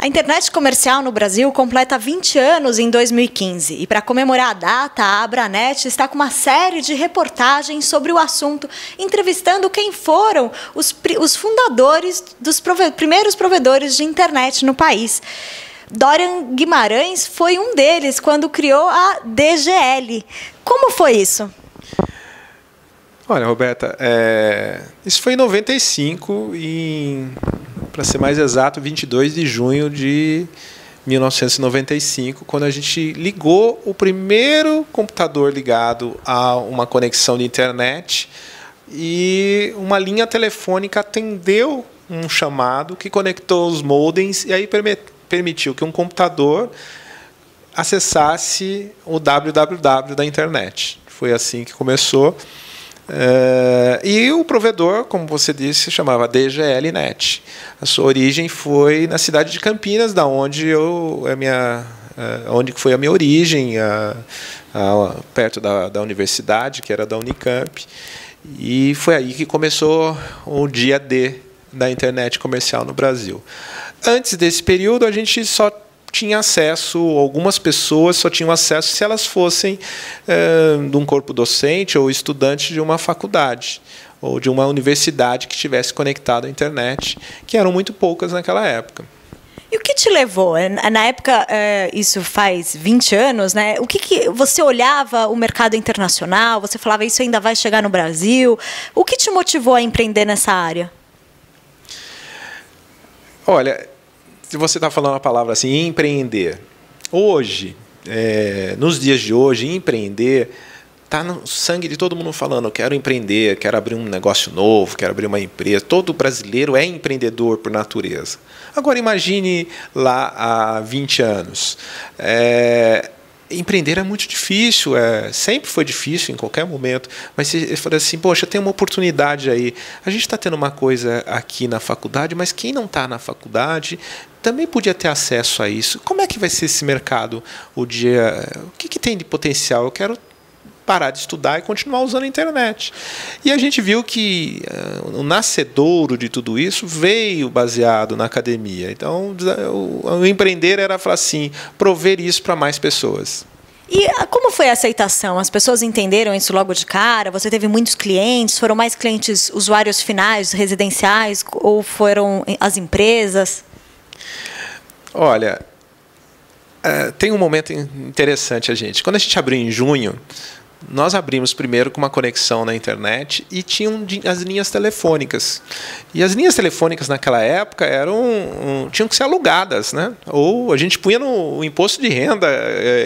A internet comercial no Brasil completa 20 anos em 2015 e, para comemorar a data, a Abranet está com uma série de reportagens sobre o assunto, entrevistando quem foram os fundadores dos primeiros provedores de internet no país. Dorian Guimarães foi um deles quando criou a DGL. Como foi isso? Olha, Roberta, isso foi em 95 e, para ser mais exato, 22 de junho de 1995, quando a gente ligou o primeiro computador ligado a uma conexão de internet e uma linha telefônica atendeu um chamado que conectou os modems e aí permitiu que um computador acessasse o www da internet. Foi assim que começou. E o provedor, como você disse, se chamava DGL-Net. A sua origem foi na cidade de Campinas, onde foi a minha origem, perto da universidade, que era da Unicamp. E foi aí que começou o dia D da internet comercial no Brasil. Antes desse período, a gente só tinha acesso, algumas pessoas só tinham acesso se elas fossem de um corpo docente ou estudante de uma faculdade ou de uma universidade que estivesse conectado à internet, que eram muito poucas naquela época. E o que te levou? Na época, isso faz 20 anos, né? O que você olhava o mercado internacional, você falava, isso ainda vai chegar no Brasil? O que te motivou a empreender nessa área? Olha, se você está falando a palavra assim, empreender. Hoje, nos dias de hoje, empreender está no sangue de todo mundo falando, eu quero empreender, quero abrir um negócio novo, quero abrir uma empresa. Todo brasileiro é empreendedor por natureza. Agora, imagine lá há 20 anos. Empreender é muito difícil, sempre foi difícil em qualquer momento, mas você fala assim, poxa, tem uma oportunidade aí. A gente está tendo uma coisa aqui na faculdade, mas quem não está na faculdade também podia ter acesso a isso. Como é que vai ser esse mercado o dia? O que tem de potencial? Eu quero parar de estudar e continuar usando a internet. E a gente viu que o nascedouro de tudo isso veio baseado na academia. Então, o empreender era falar assim, prover isso para mais pessoas. E como foi a aceitação? As pessoas entenderam isso logo de cara? Você teve muitos clientes? Foram mais clientes usuários finais, residenciais, ou foram as empresas? Olha, tem um momento interessante, quando a gente abriu em junho, nós abrimos primeiro com uma conexão na internet e tinham as linhas telefônicas. E as linhas telefônicas naquela época tinham que ser alugadas, né? Ou a gente punha no imposto de renda,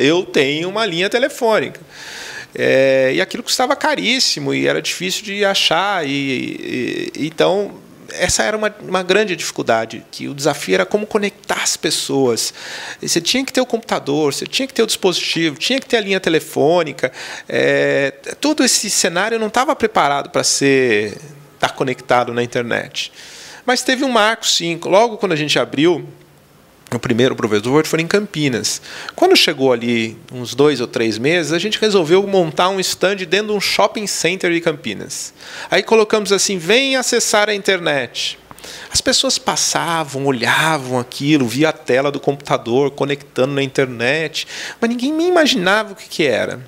eu tenho uma linha telefônica. E aquilo custava caríssimo e era difícil de achar. Então, essa era uma grande dificuldade, que o desafio era como conectar as pessoas. Você tinha que ter o computador, você tinha que ter o dispositivo, tinha que ter a linha telefônica. Todo esse cenário não estava preparado para estar conectado na internet. Mas teve um marco, sim. Logo quando a gente abriu, o primeiro provedor foi em Campinas. Quando chegou ali uns 2 ou 3 meses, a gente resolveu montar um stand dentro de um shopping center de Campinas. Aí colocamos assim, vem acessar a internet. As pessoas passavam, olhavam aquilo, via a tela do computador conectando na internet, mas ninguém nem imaginava o que era.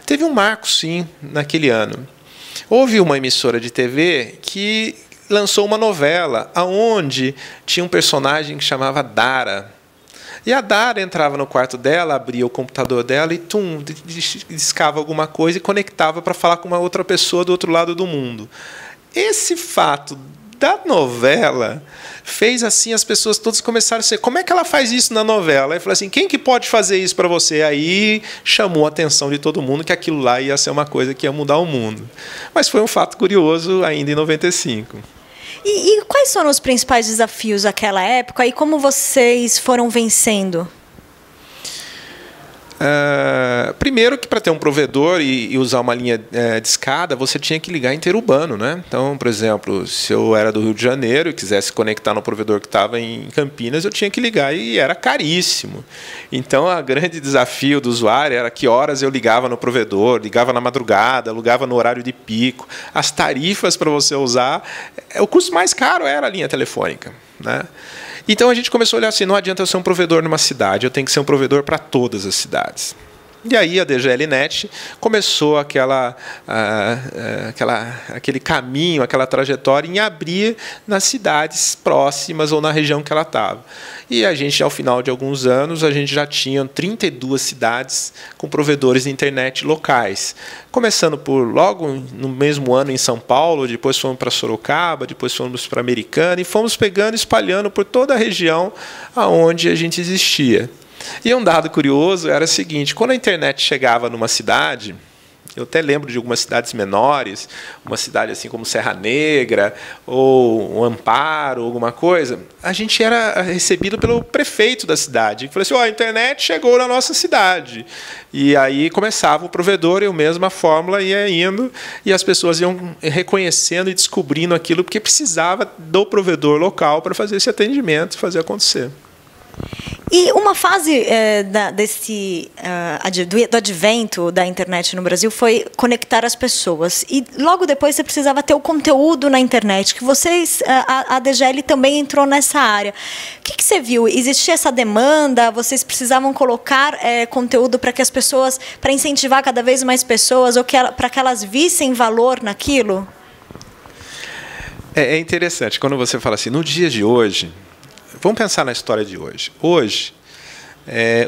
Teve um marco, sim, naquele ano. Houve uma emissora de TV que lançou uma novela onde tinha um personagem que chamava Dara. E a Dara entrava no quarto dela, abria o computador dela e discava alguma coisa e conectava para falar com uma outra pessoa do outro lado do mundo. Esse fato da novela fez assim, as pessoas todas começaram a dizer, como é que ela faz isso na novela? Aí falou assim, quem que pode fazer isso para você? Aí chamou a atenção de todo mundo que aquilo lá ia ser uma coisa que ia mudar o mundo. Mas foi um fato curioso ainda em 95. E quais foram os principais desafios daquela época e como vocês foram vencendo? Primeiro que para ter um provedor e usar uma linha de escada, você tinha que ligar interurbano, né? Então, por exemplo, se eu era do Rio de Janeiro e quisesse conectar no provedor que estava em Campinas, eu tinha que ligar e era caríssimo. Então, o grande desafio do usuário era que horas eu ligava no provedor, ligava na madrugada, ligava no horário de pico. As tarifas para você usar, o custo mais caro era a linha telefônica, né? Então a gente começou a olhar assim, não adianta eu ser um provedor numa cidade, eu tenho que ser um provedor para todas as cidades. E aí a DGLNet começou aquele caminho, aquela trajetória em abrir nas cidades próximas ou na região que ela estava. E a gente, ao final de alguns anos, a gente já tinha 32 cidades com provedores de internet locais. Começando por logo no mesmo ano em São Paulo, depois fomos para Sorocaba, depois fomos para Americana e fomos pegando e espalhando por toda a região onde a gente existia. E um dado curioso era o seguinte, quando a internet chegava numa cidade, eu até lembro de algumas cidades menores, uma cidade assim como Serra Negra, ou um Amparo, alguma coisa, a gente era recebido pelo prefeito da cidade, que falou assim, a internet chegou na nossa cidade. E aí começava o provedor, e a mesma fórmula ia indo, e as pessoas iam reconhecendo e descobrindo aquilo, porque precisava do provedor local para fazer esse atendimento e fazer acontecer. E uma fase do advento da internet no Brasil foi conectar as pessoas. E logo depois você precisava ter o conteúdo na internet, que vocês, a DGL também entrou nessa área. O que você viu? Existia essa demanda? Vocês precisavam colocar conteúdo para que as pessoas, para incentivar cada vez mais pessoas, ou para que elas vissem valor naquilo? É interessante, quando você fala assim, no dia de hoje, vamos pensar na história de hoje. Hoje,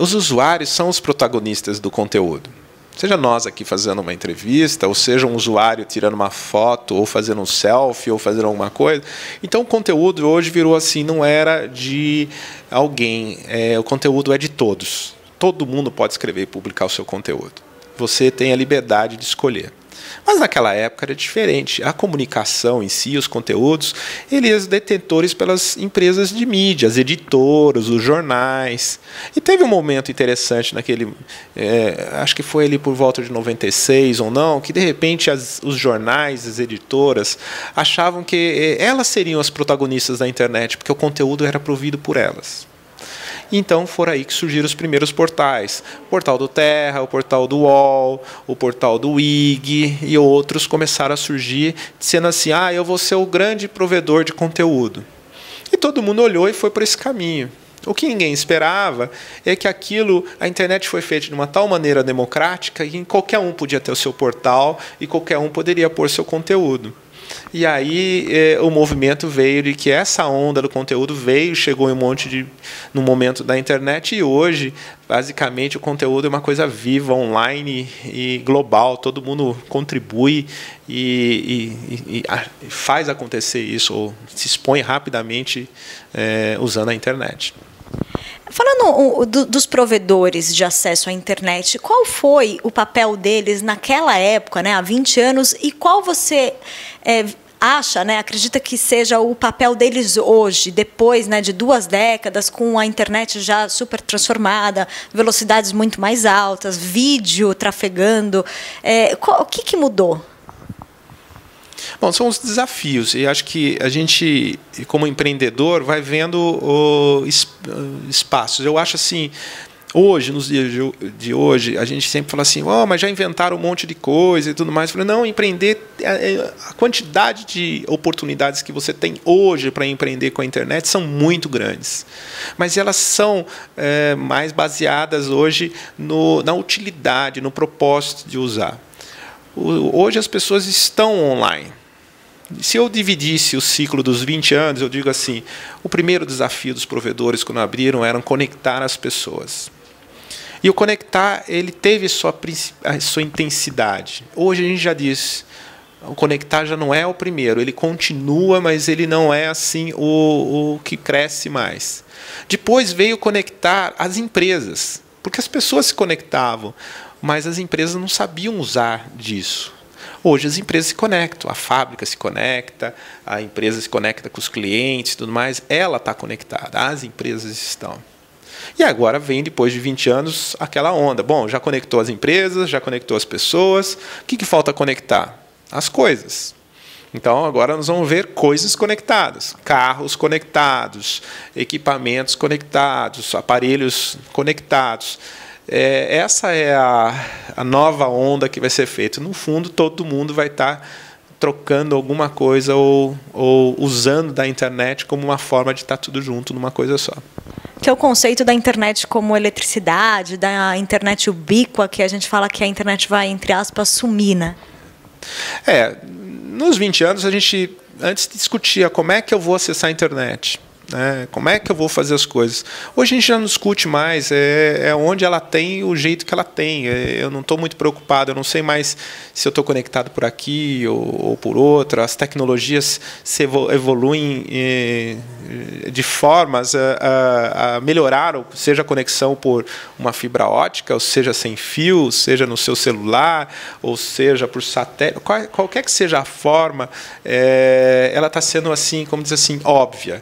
os usuários são os protagonistas do conteúdo. Seja nós aqui fazendo uma entrevista, ou seja um usuário tirando uma foto, ou fazendo um selfie, ou fazendo alguma coisa. Então, o conteúdo hoje virou assim, não era de alguém, o conteúdo é de todos. Todo mundo pode escrever e publicar o seu conteúdo. Você tem a liberdade de escolher. Mas naquela época era diferente. A comunicação em si, os conteúdos, eles eram detentores pelas empresas de mídia, as editoras, os jornais. E teve um momento interessante naquele, acho que foi ali por volta de 96 ou não, que de repente os jornais, as editoras, achavam que elas seriam as protagonistas da internet, porque o conteúdo era provido por elas. Então, foram aí que surgiram os primeiros portais. O portal do Terra, o portal do UOL, o portal do IG e outros começaram a surgir, sendo assim, eu vou ser o grande provedor de conteúdo. E todo mundo olhou e foi por esse caminho. O que ninguém esperava é que a internet foi feita de uma tal maneira democrática que qualquer um podia ter o seu portal e qualquer um poderia pôr seu conteúdo. E aí o movimento veio de que essa onda do conteúdo chegou no momento da internet, e hoje, basicamente, o conteúdo é uma coisa viva, online e global. Todo mundo contribui e faz acontecer isso, ou se expõe rapidamente usando a internet. Falando dos provedores de acesso à internet, qual foi o papel deles naquela época, há 20 anos, e qual você acha, acredita que seja o papel deles hoje, depois de 2 décadas, com a internet já super transformada, velocidades muito mais altas, vídeo trafegando, o que mudou? Bom, são os desafios, e acho que a gente, como empreendedor, vai vendo espaços. Eu acho assim, hoje, nos dias de hoje, a gente sempre fala assim, mas já inventaram um monte de coisa e tudo mais. Eu falei, não, empreender, a quantidade de oportunidades que você tem hoje para empreender com a internet são muito grandes. Mas elas são mais baseadas hoje na utilidade, no propósito de usar. Hoje as pessoas estão online. Se eu dividisse o ciclo dos 20 anos, eu digo assim, o primeiro desafio dos provedores, quando abriram, era conectar as pessoas. E o conectar, ele teve a sua intensidade. Hoje a gente já disse, o conectar já não é o primeiro, ele continua, mas ele não é assim o que cresce mais. Depois veio conectar as empresas, porque as pessoas se conectavam, mas as empresas não sabiam usar disso. Hoje as empresas se conectam, a fábrica se conecta, a empresa se conecta com os clientes e tudo mais, ela está conectada, as empresas estão. E agora vem, depois de 20 anos, aquela onda. Bom, já conectou as empresas, já conectou as pessoas, o que falta conectar? As coisas. Então, agora nós vamos ver coisas conectadas, carros conectados, equipamentos conectados, aparelhos conectados. Essa é a nova onda que vai ser feita. No fundo, todo mundo vai estar trocando alguma coisa ou usando da internet como uma forma de estar tudo junto numa coisa só. Que é o conceito da internet como eletricidade, da internet ubíqua, que a gente fala que a internet vai, entre aspas, sumir, né? Nos 20 anos, a gente antes discutia como é que eu vou acessar a internet. Como é que eu vou fazer as coisas? Hoje a gente já não discute mais, é onde ela tem o jeito que ela tem. Eu não estou muito preocupado, eu não sei mais se eu estou conectado por aqui ou por outra. As tecnologias se evoluem de formas a melhorar, seja a conexão por uma fibra ótica, ou seja sem fio, seja no seu celular, ou seja por satélite, qualquer que seja a forma, ela está sendo assim, como diz assim, óbvia.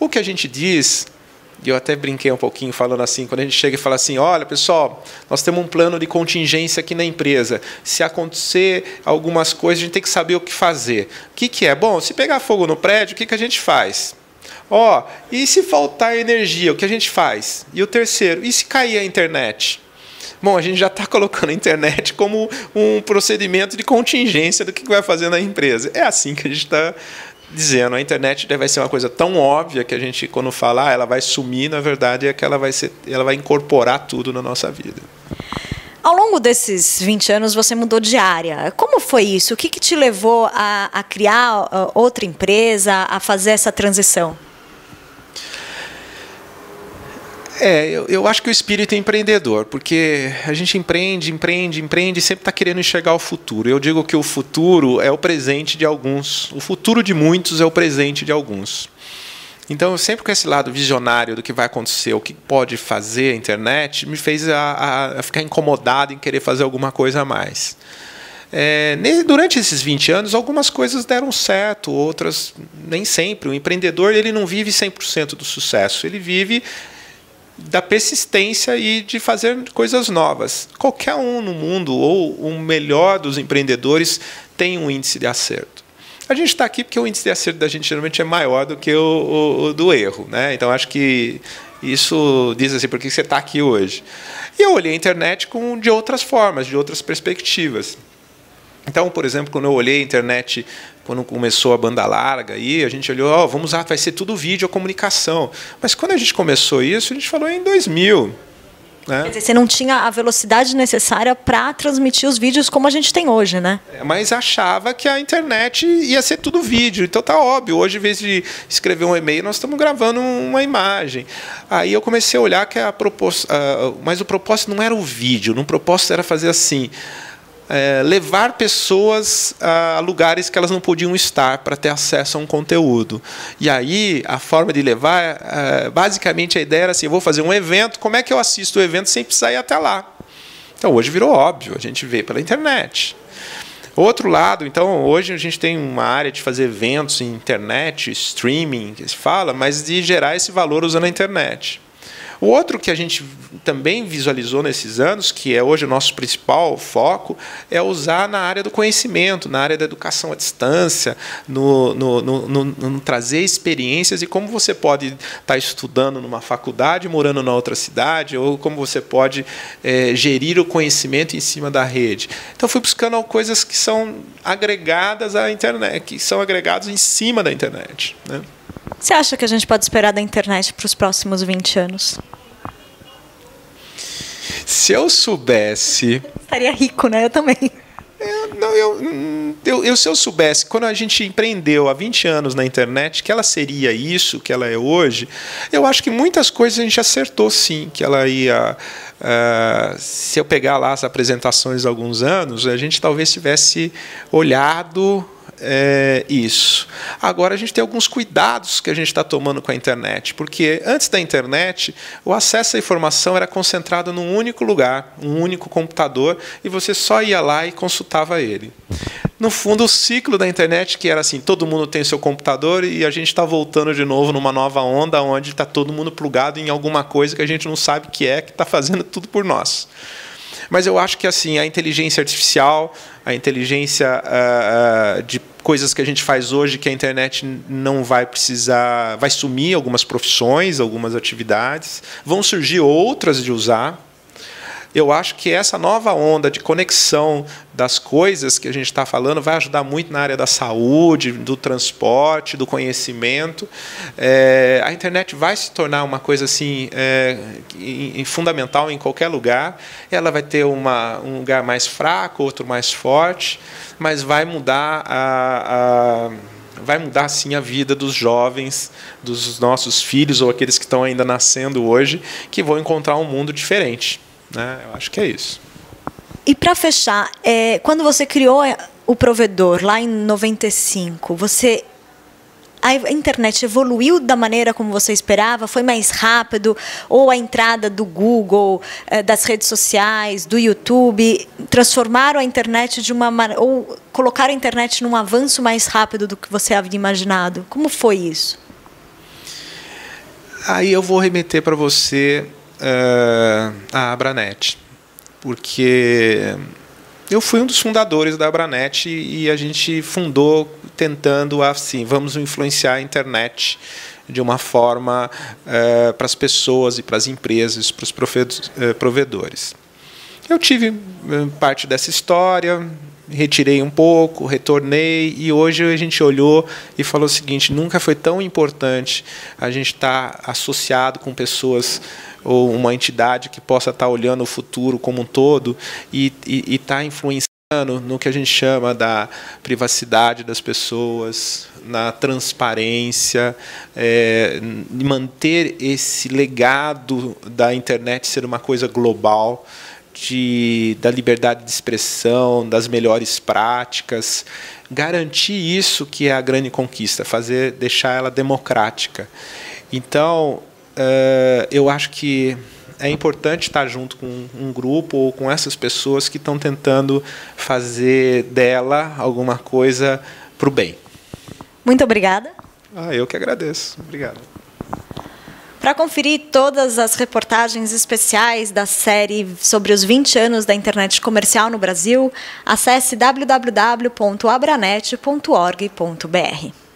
O que a gente diz, e eu até brinquei um pouquinho falando assim, quando a gente chega e fala assim, olha pessoal, nós temos um plano de contingência aqui na empresa, se acontecer algumas coisas a gente tem que saber o que fazer. O que é? Bom, se pegar fogo no prédio, o que a gente faz? E se faltar energia, o que a gente faz? E o terceiro, e se cair a internet? Bom, a gente já está colocando a internet como um procedimento de contingência do que vai fazer na empresa. É assim que a gente está dizendo, a internet vai ser uma coisa tão óbvia que a gente, quando fala, ela vai sumir, na verdade é que ela vai incorporar tudo na nossa vida. Ao longo desses 20 anos, você mudou de área. Como foi isso? O que te levou a criar outra empresa, a fazer essa transição? Eu acho que o espírito é empreendedor, porque a gente empreende e sempre está querendo enxergar o futuro. Eu digo que o futuro é o presente de alguns, o futuro de muitos é o presente de alguns. Então, sempre com esse lado visionário do que vai acontecer, o que pode fazer a internet, me fez a ficar incomodado em querer fazer alguma coisa a mais. Durante esses 20 anos, algumas coisas deram certo, outras nem sempre. O empreendedor ele não vive 100% do sucesso, ele vive da persistência e de fazer coisas novas. Qualquer um no mundo, ou o melhor dos empreendedores, tem um índice de acerto. A gente está aqui porque o índice de acerto da gente geralmente é maior do que o do erro, né? Então, acho que isso diz assim, por que você está aqui hoje? E eu olhei a internet de outras formas, de outras perspectivas. Então, por exemplo, quando eu olhei a internet, quando começou a banda larga, a gente olhou, vamos usar, vai ser tudo vídeo, comunicação. Mas quando a gente começou isso, a gente falou em 2000. Né? Quer dizer, você não tinha a velocidade necessária para transmitir os vídeos como a gente tem hoje, né? Mas achava que a internet ia ser tudo vídeo. Então tá óbvio, hoje, em vez de escrever um e-mail, nós estamos gravando uma imagem. Aí eu comecei a olhar que mas o propósito não era o vídeo, o propósito era fazer assim, levar pessoas a lugares que elas não podiam estar para ter acesso a um conteúdo. E aí, a forma de levar, basicamente a ideia era assim, eu vou fazer um evento, como é que eu assisto o evento sem precisar ir até lá? Então, hoje virou óbvio, a gente vê pela internet. Outro lado, então, hoje a gente tem uma área de fazer eventos em internet, streaming, que se fala, mas de gerar esse valor usando a internet. O outro que a gente também visualizou nesses anos, que é hoje o nosso principal foco, é usar na área do conhecimento, na área da educação à distância, no trazer experiências e como você pode estar estudando numa faculdade, morando na outra cidade, ou como você pode gerir o conhecimento em cima da rede. Então, fui buscando coisas que são agregadas à internet, que são agregados em cima da internet, né? Você acha que a gente pode esperar da internet para os próximos 20 anos? Se eu soubesse... Estaria rico, né? Eu também. Se eu soubesse, quando a gente empreendeu há 20 anos na internet, que ela seria isso, que ela é hoje, eu acho que muitas coisas a gente acertou sim, que ela ia... se eu pegar lá as apresentações há alguns anos, a gente talvez tivesse olhado... isso. Agora, a gente tem alguns cuidados que a gente está tomando com a internet, porque antes da internet, o acesso à informação era concentrado num único lugar, um único computador, e você só ia lá e consultava ele. No fundo, o ciclo da internet, que era assim, todo mundo tem seu computador e a gente está voltando de novo numa nova onda, onde está todo mundo plugado em alguma coisa que a gente não sabe o que está fazendo tudo por nós. Mas eu acho que assim, a inteligência artificial, a inteligência de coisas que a gente faz hoje, que a internet não vai precisar... Vai sumir algumas profissões, algumas atividades. Vão surgir outras de usar. eu acho que essa nova onda de conexão das coisas que a gente está falando vai ajudar muito na área da saúde, do transporte, do conhecimento. A internet vai se tornar uma coisa assim fundamental em qualquer lugar. Ela vai ter um lugar mais fraco, outro mais forte, mas vai mudar vai mudar sim a vida dos jovens, dos nossos filhos ou aqueles que estão ainda nascendo hoje, que vão encontrar um mundo diferente. Eu acho que é isso. E para fechar, quando você criou o Provedor, lá em 95, a internet evoluiu da maneira como você esperava? Foi mais rápido? Ou a entrada do Google, das redes sociais, do YouTube, transformaram a internet ou colocaram a internet num avanço mais rápido do que você havia imaginado? Como foi isso? Aí eu vou remeter para você a Abranet, porque eu fui um dos fundadores da Abranet e a gente fundou tentando assim, vamos influenciar a internet de uma forma para as pessoas e para as empresas, para os provedores. Eu tive parte dessa história, retirei um pouco, retornei, e hoje a gente olhou e falou o seguinte: nunca foi tão importante a gente estar associado com pessoas ou uma entidade que possa estar olhando o futuro como um todo e estar influenciando no que a gente chama da privacidade das pessoas, na transparência, manter esse legado da internet ser uma coisa global, da liberdade de expressão, das melhores práticas, garantir isso que é a grande conquista, deixar ela democrática. Então, eu acho que é importante estar junto com um grupo ou com essas pessoas que estão tentando fazer dela alguma coisa para o bem. Muito obrigada. Eu que agradeço. Obrigado. Para conferir todas as reportagens especiais da série sobre os 20 anos da internet comercial no Brasil, acesse www.abranet.org.br.